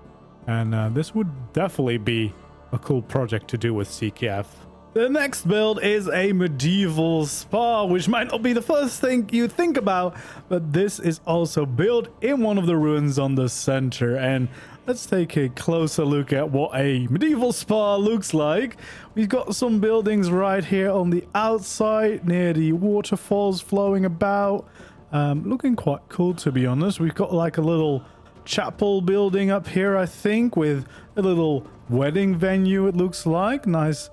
And this would definitely be a cool project to do with CKF. The next build is a medieval spa, which might not be the first thing you think about, but this is also built in one of the ruins on the center. And let's take a closer look at what a medieval spa looks like. We've got some buildings right here on the outside near the waterfalls flowing about. Looking quite cool, to be honest. We've got like a little chapel building up here, I think, with a little wedding venue, it looks like. Nice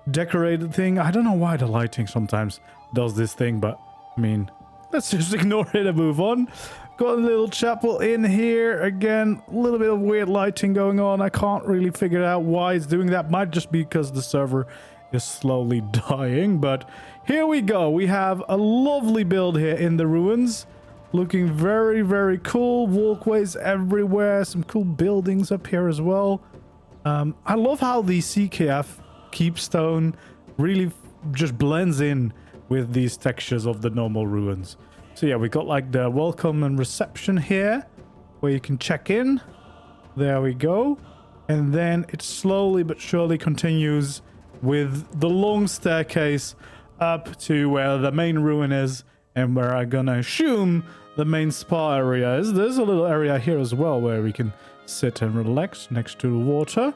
decorated thing. I don't know why the lighting sometimes does this thing, but I mean, let's just ignore it and move on. Got a little chapel in here. Again, a little bit of weird lighting going on. I can't really figure out why it's doing that. Might just be because the server is slowly dying, but here we go. We have a lovely build here in the ruins. Looking very, very cool. Walkways everywhere. Some cool buildings up here as well. I love how the CKF keepstone really just blends in with these textures of the normal ruins. So yeah, we got like the welcome and reception here where you can check in. There we go. And then it slowly but surely continues with the long staircase up to where the main ruin is and where I'm gonna assume the main spa area is. There's a little area here as well where we can sit and relax next to the water.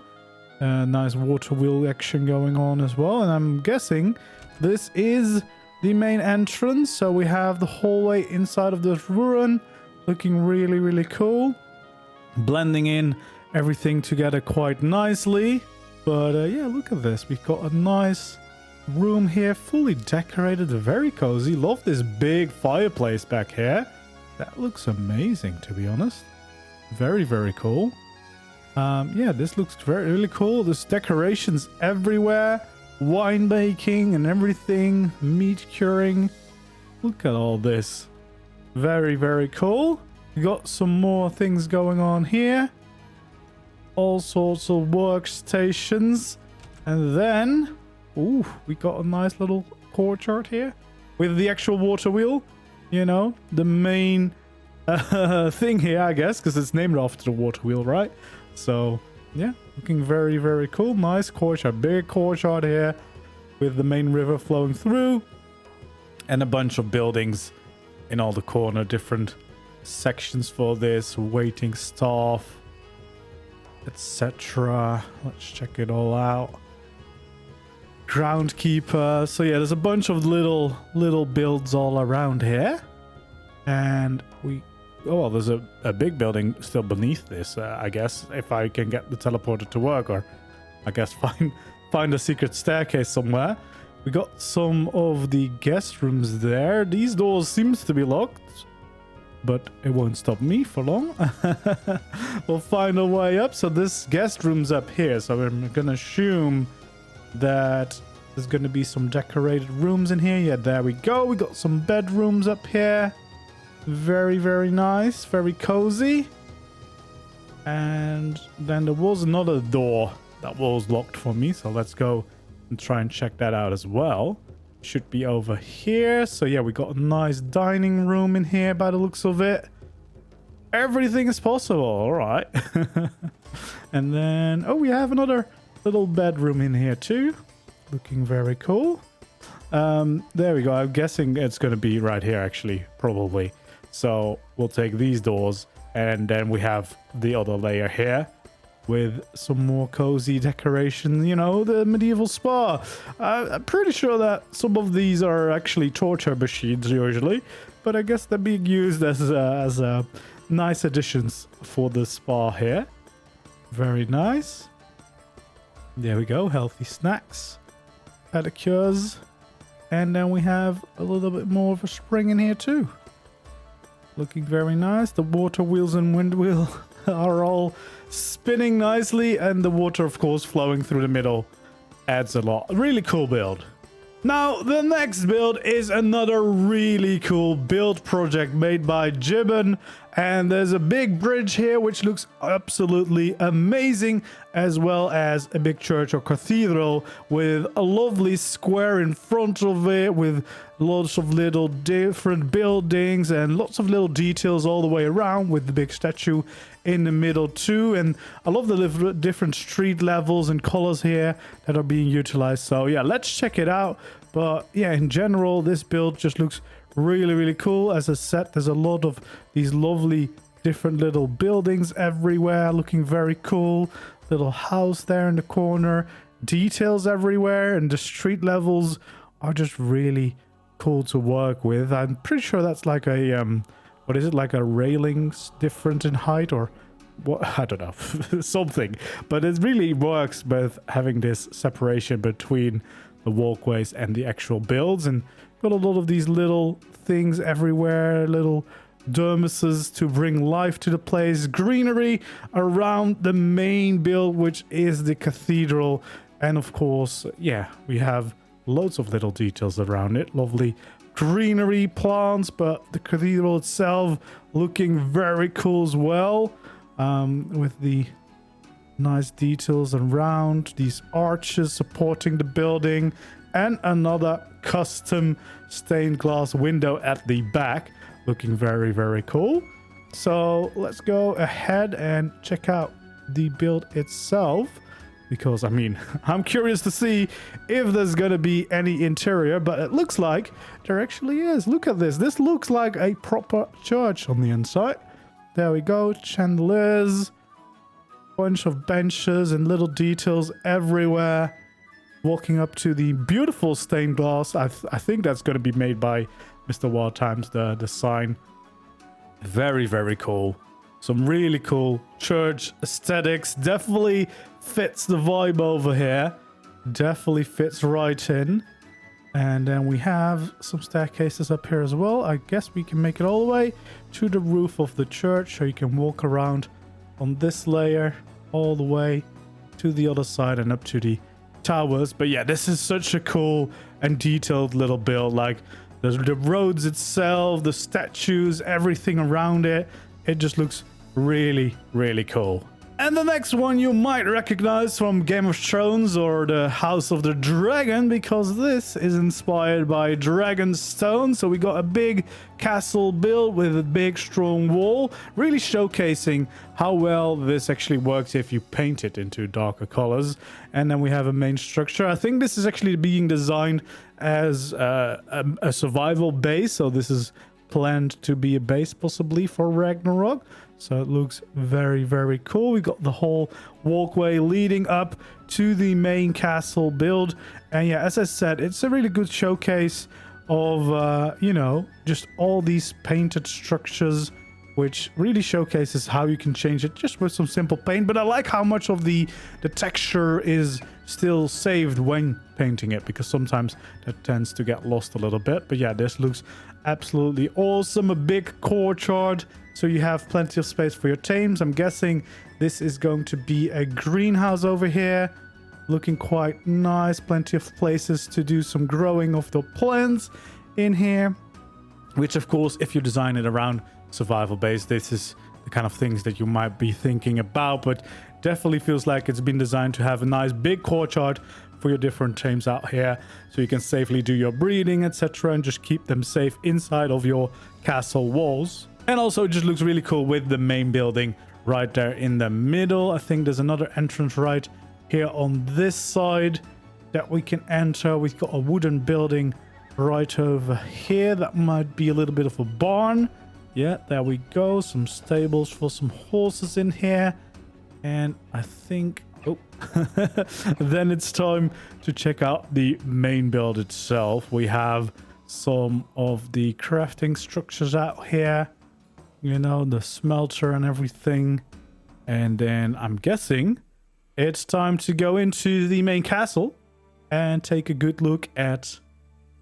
Nice water wheel action going on as well. And I'm guessing this is the main entrance. So we have the hallway inside of this ruin, looking really, really cool. Blending in everything together quite nicely. But yeah, look at this. We've got a nice room here, fully decorated, very cozy. Love this big fireplace back here. That looks amazing, to be honest. Very, very cool. Yeah, this looks really cool. There's decorations everywhere. Wine making and everything. Meat curing. Look at all this. Very, very cool. We got some more things going on here. All sorts of workstations. And then, ooh, we got a nice little courtyard here with the actual water wheel. You know, the main thing here, I guess, because it's named after the water wheel, right? So, yeah, looking very, very cool. Nice courtyard, big courtyard here with the main river flowing through and a bunch of buildings in all the corner, different sections for this, waiting staff, etc. Let's check it all out. Groundkeeper. So yeah, there's a bunch of little builds all around here. And oh well, there's a big building still beneath this, I guess, if I can get the teleporter to work, or I guess find a secret staircase somewhere. We got some of the guest rooms there. These doors seems to be locked, but it won't stop me for long. We'll find a way up. So this guest room's up here, so I'm gonna assume that there's gonna be some decorated rooms in here. Yeah, there we go. We got some bedrooms up here. Very, very nice, very cozy. And then there was another door that was locked for me, so let's go and try and check that out as well. Should be over here. So yeah, we got a nice dining room in here by the looks of it. Everything is possible. All right. And then, oh, we have another little bedroom in here too, looking very cool. There we go. I'm guessing it's going to be right here, actually, probably. So we'll take these doors, and then we have the other layer here with some more cozy decoration, you know, the medieval spa. I'm pretty sure that some of these are actually torture machines usually, but I guess they're being used as nice additions for the spa here. Very nice. There we go, healthy snacks, pedicures, and then we have a little bit more of a spring in here too. Looking very nice. The water wheels and wind wheel are all spinning nicely, and the water, of course, flowing through the middle adds a lot. Really cool build. Now, the next build is another really cool build project made by Gibbon. And there's a big bridge here, which looks absolutely amazing, as well as a big church or cathedral with a lovely square in front of it with lots of little different buildings and lots of little details all the way around, with the big statue in the middle too. And I love the different street levels and colors here that are being utilized. So yeah, let's check it out. But yeah, in general, this build just looks really, really cool. As I said, there's a lot of these lovely different little buildings everywhere, looking very cool. Little house there in the corner, details everywhere, and the street levels are just really cool to work with. I'm pretty sure that's like a what is it, like a railings different in height, or what? I don't know. Something, but it really works with having this separation between the walkways and the actual builds. And got a lot of these little things everywhere, little dermises to bring life to the place, greenery around the main build, which is the cathedral. And of course, yeah, we have loads of little details around it, lovely greenery, plants, but the cathedral itself looking very cool as well, with the nice details around these arches supporting the building, and another custom stained glass window at the back, looking very, very cool. So let's go ahead and check out the build itself. because, I mean, I'm curious to see if there's gonna be any interior, but it looks like there actually is. Look at this. This looks like a proper church on the inside. There we go. Chandeliers, bunch of benches and little details everywhere. Walking up to the beautiful stained glass. I think that's going to be made by Mr. Wild Times, the sign. Very, very cool. Some really cool church aesthetics. Definitely fits the vibe over here. Definitely fits right in. And then we have some staircases up here as well. I guess we can make it all the way to the roof of the church, so you can walk around on this layer all the way to the other side and up to the towers. But yeah, this is such a cool and detailed little build. Like the roads itself, the statues, everything around it. It just looks really, really cool. And the next one you might recognize from Game of Thrones or the House of the Dragon, because this is inspired by Dragonstone. So we got a big castle built with a big strong wall, really showcasing how well this actually works if you paint it into darker colors. And then we have a main structure. I think this is actually being designed as a survival base. So this is planned to be a base possibly for Ragnarok. So it looks very, very cool. We got the whole walkway leading up to the main castle build. And yeah, as I said, it's a really good showcase of, you know, just all these painted structures, which really showcases how you can change it just with some simple paint. But I like how much of the texture is still saved when painting it, because sometimes that tends to get lost a little bit. But yeah, this looks absolutely awesome. A big courtyard, so you have plenty of space for your tames. I'm guessing this is going to be a greenhouse over here. Looking quite nice. Plenty of places to do some growing of the plants in here. Which, of course, if you design it around survival base, this is the kind of things that you might be thinking about. But definitely feels like it's been designed to have a nice big courtyard for your different tames out here, so you can safely do your breeding, etc., and just keep them safe inside of your castle walls. And also it just looks really cool with the main building right there in the middle. I think there's another entrance right here on this side that we can enter. We've got a wooden building right over here. That might be a little bit of a barn. Yeah, there we go. Some stables for some horses in here. And I think... oh, then it's time to check out the main build itself. We have some of the crafting structures out here. You know, the smelter and everything. And then I'm guessing it's time to go into the main castle and take a good look at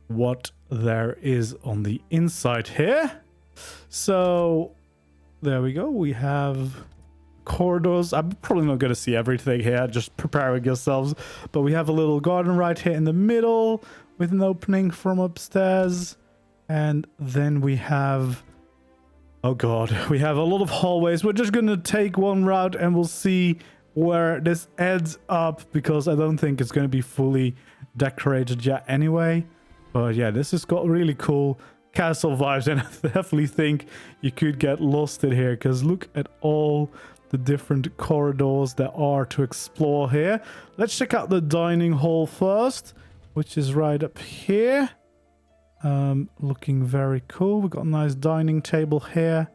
what there is on the inside here. So there we go. We have corridors. I'm probably not going to see everything here, just preparing yourselves. But we have a little garden right here in the middle with an opening from upstairs. And then we have... oh god, we have a lot of hallways. We're just going to take one route and we'll see where this ends up, because I don't think it's going to be fully decorated yet anyway. But yeah, this has got really cool castle vibes, and I definitely think you could get lost in here, because look at all the different corridors there are to explore here. Let's check out the dining hall first, which is right up here. Looking very cool. We've got a nice dining table here,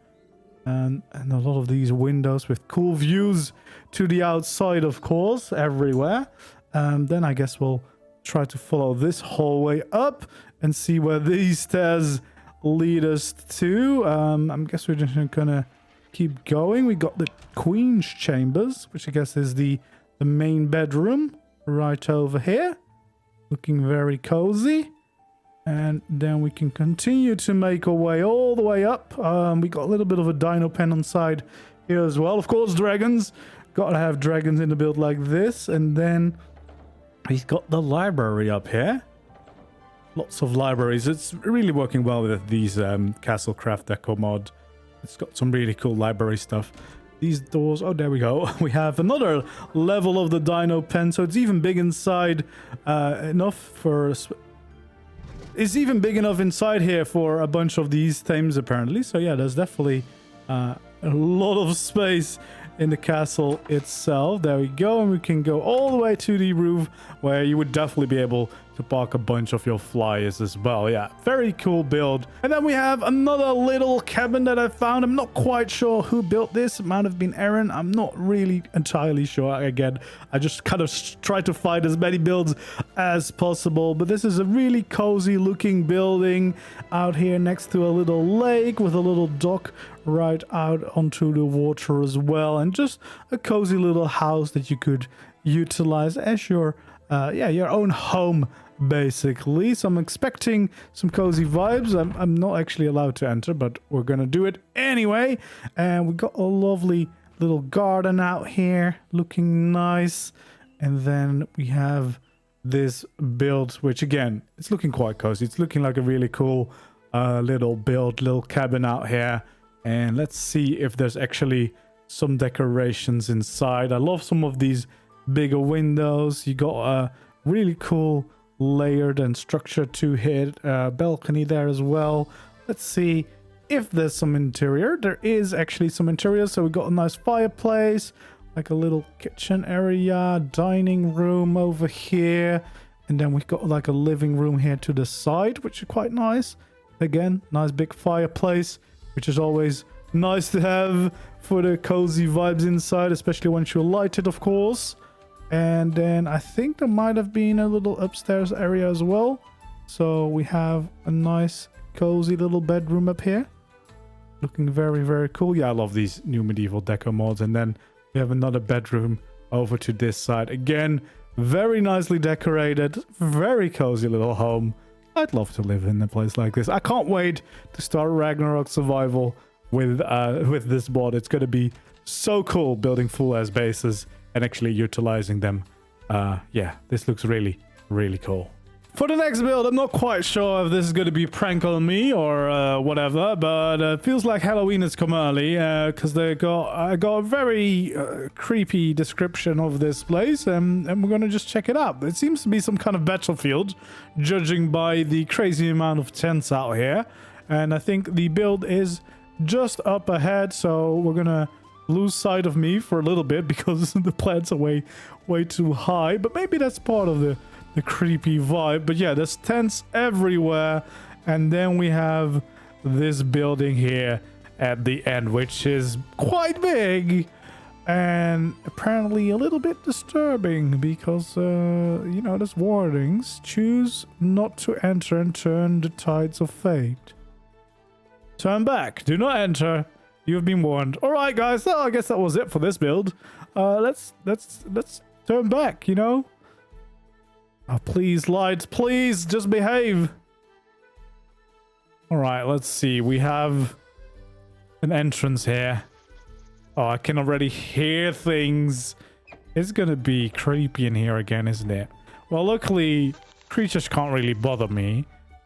and a lot of these windows with cool views to the outside, of course, everywhere. Then I guess we'll try to follow this hallway up and see where these stairs lead us to. I guess we're just gonna keep going. We got the Queen's Chambers, which I guess is the main bedroom right over here. Looking very cozy. And then we can continue to make our way all the way up. We got a little bit of a dino pen on side here as well. Of course, dragons. Gotta have dragons in the build like this. And then we've got the library up here. Lots of libraries. It's really working well with these Castlecraft Decor mod. It's got some really cool library stuff. These doors... oh, there we go. We have another level of the dino pen. So it's even big inside. Enough for... it's even big enough inside here for a bunch of these themes, apparently. So yeah, there's definitely a lot of space in the castle itself. There we go. And we can go all the way to the roof where you would definitely be able to park a bunch of your flyers as well. Yeah, very cool build. And then we have another little cabin that I found. I'm not quite sure who built this. It might have been Aaron. I'm not really entirely sure. Again, I just kind of try to find as many builds as possible. But this is a really cozy looking building out here next to a little lake with a little dock right out onto the water as well. And just a cozy little house that you could utilize as your own home, basically. So I'm expecting some cozy vibes. I'm not actually allowed to enter, but we're gonna do it anyway. And we got a lovely little garden out here looking nice. And then we have this build, which again, it's looking quite cozy. It's looking like a really cool little cabin out here. And let's see if there's actually some decorations inside. I love some of these bigger windows. You got a really cool layered and structured two-hit balcony there as well. Let's see if there's some interior. There is actually some interior. So we got a nice fireplace, like a little kitchen area, dining room over here, and then we've got like a living room here to the side, which is quite nice. Again, nice big fireplace, which is always nice to have for the cozy vibes inside, especially once you light it, of course. And then I think there might have been a little upstairs area as well. So we have a nice cozy little bedroom up here. Looking very, very cool. Yeah, I love these new medieval deco mods. And then we have another bedroom over to this side. Again, very nicely decorated. Very cozy little home. I'd love to live in a place like this. I can't wait to start Ragnarok Survival with this mod. It's going to be so cool building full as bases and actually utilizing them. Yeah, this looks really, really cool. For the next build, I'm not quite sure if this is going to be a prank on me or whatever, but it feels like Halloween has come early because I got a very creepy description of this place, and we're going to just check it out. It seems to be some kind of battlefield, judging by the crazy amount of tents out here. And I think the build is just up ahead, so we're going to lose sight of me for a little bit because the plants are way too high, but maybe that's part of the creepy vibe. But yeah, there's tents everywhere, and then we have this building here at the end, which is quite big and apparently a little bit disturbing because you know, there's warnings: choose not to enter and turn the tides of fate. Turn back, do not enter, you've been warned. All right, guys, so I guess that was it for this build. Let's turn back, you know. Oh, please, lights, please, just behave. All right, let's see. We have an entrance here. Oh, I can already hear things. It's gonna be creepy in here again, isn't it? Well, luckily, creatures can't really bother me,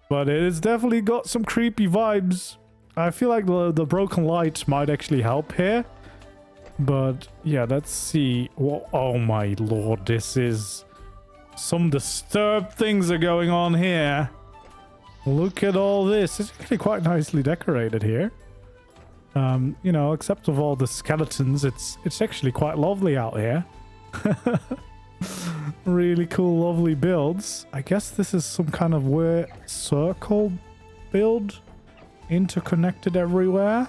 but it's definitely got some creepy vibes. I feel like the broken lights might actually help here. But yeah, let's see. Oh my lord, this is... some disturbed things are going on here. Look at all this. It's actually quite nicely decorated here. You know, except of all the skeletons, it's actually quite lovely out here. Really cool, lovely builds. I guess this is some kind of weird circle build, interconnected everywhere.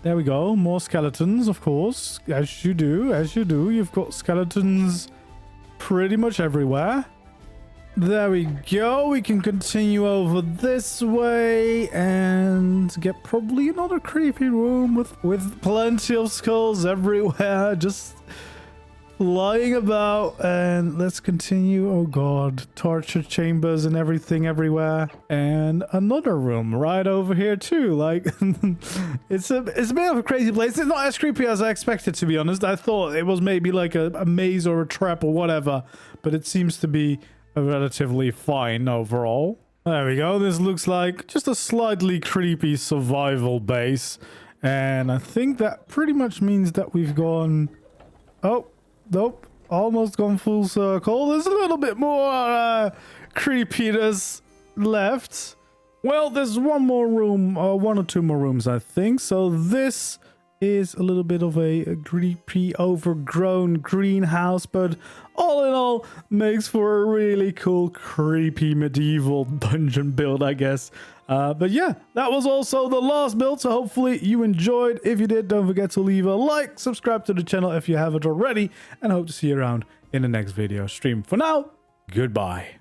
There we go. More skeletons, of course, as you do. You've got skeletons pretty much everywhere. There we go. We can continue over this way and get probably another creepy room with plenty of skulls everywhere, just lying about. And let's continue. Oh god, torture chambers and everything everywhere. And another room right over here too. Like it's a bit of a crazy place. It's not as creepy as I expected, to be honest. I thought it was maybe like a maze or a trap or whatever, but it seems to be a relatively fine overall. There we go. This looks like just a slightly creepy survival base, and I think that pretty much means that we've gone... oh, nope, almost gone full circle. There's a little bit more creepiness left. Well, there's one more room, one or two more rooms, I think. So this is a little bit of a creepy, overgrown greenhouse, but all in all, makes for a really cool, creepy medieval dungeon build, I guess. But yeah, that was also the last build, so hopefully you enjoyed. If you did, don't forget to leave a like, subscribe to the channel if you haven't already, and hope to see you around in the next video stream. For now, goodbye.